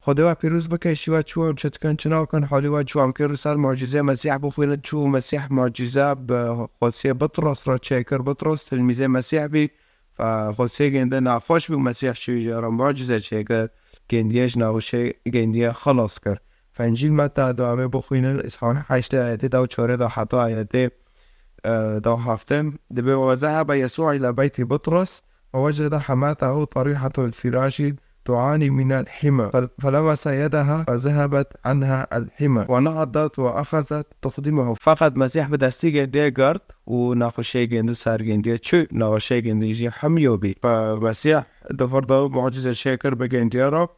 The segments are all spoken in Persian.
خدا پیروز بکه شیوه چون چتکن چنا کن حالی و چون که رسال معجزه مسیح بخوین چو مسیح معجزه به خاصیه بطرس را چکر بطرس تلمیذ مسیح بی فخاصیه گنده نافاش بی مسیح شوی جارا معجزه چکر گندیش نوشه گندیه خلاص کرد. فانجیل متى دعوه بخوین اصحاح 8 آیت 4 تا حتی آیت 7 دبي وذهب يسوع إلى بيت بطرس ووجد حماته طريحة الفراش تعاني من الحمى فلمس يدها فذهبت عنها الحمى ونهضت وأخذت تخدمه. فقط مسيح بدستی گنده گرد و نخوشه گنده سر گنده چو نخوشه گنده جی حمیو بی فمسيح دفرده معجزة شاكر بگنده را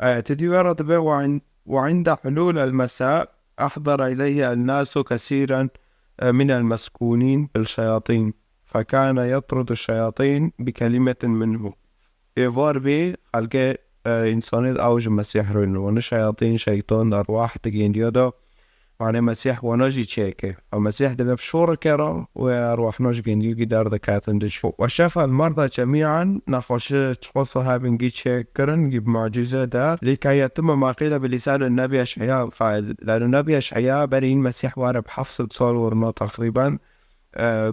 تدیوه دبي وعند حلول المساء أحضر إليه الناس كثيرا من المسكونين بالشياطين فكان يطرد الشياطين بكلمة منه. إيفار بي خلق إنسانيت أوج مسيح روين وانا شياطين شيطان أرواح تجين ديودا وانا مسيح وناجي تشيكي المسيح ده بشورة كرا وأرواح ناجي يجي دار دكاتن دشفو وشاف المرضى جميعا نخش تخصوا هابن جي تشيكرن جيب معجزة دار لكي يتم ما قيل بلسان النبي أشعياء القائل لأن النبي أشعياء برين مسيح وارب حفص صار ورنا تقريبا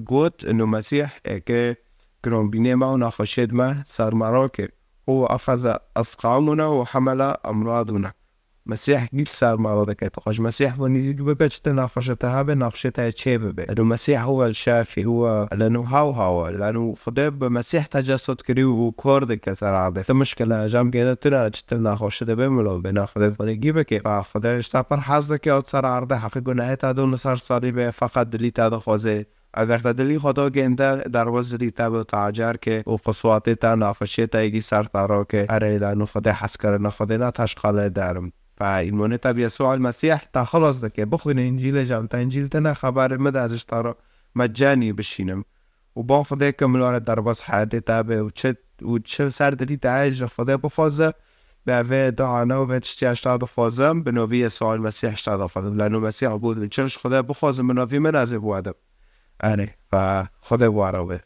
قلت إنه مسيح كي كرون بينما ونخشد ما صار مراكب هو أخذ أسقامنا وحمل أمراضنا. مسيح جيل صار مرضى كي تخش مسيح ونيجي ببجت ناقشتها بناقشتها تشيبه إنه مسيح هو الشافي هو لأنه هاو لأنه خداب مسيح تجسد كريو وكورد كثر عادة المشكلة جام كده تناقشت ناقشتها بملو بناخذ ونجيبه كي فخدا اشتبر حظك أو صار عرضه حقيقة نهاية هذول صار صليبه فقط دليت هذا خوازه اگر تدلی خدا گنده در وزری تاب تاجر که و قصواتی تا نافشه تا ایگی سر تارا که اره لانو خدا حس کرده خدا نه تشقاله دارم فایمونه تب یسوع المسیح تا خلاص دکه بخوین انجیل جام تا انجیل تنه خبر مده ازش تارا مجانی بشینم و با خدا کملار در باز حیاتی تابه و چه سر دلی تعیش خدا بفازه به دعانا و به تشتیاش تا بفازم به نوی یسوع المسیح تا بفازم لانو مسیح بود چرش خدا بفازم به نوی من از بودم. آره و خدا وارده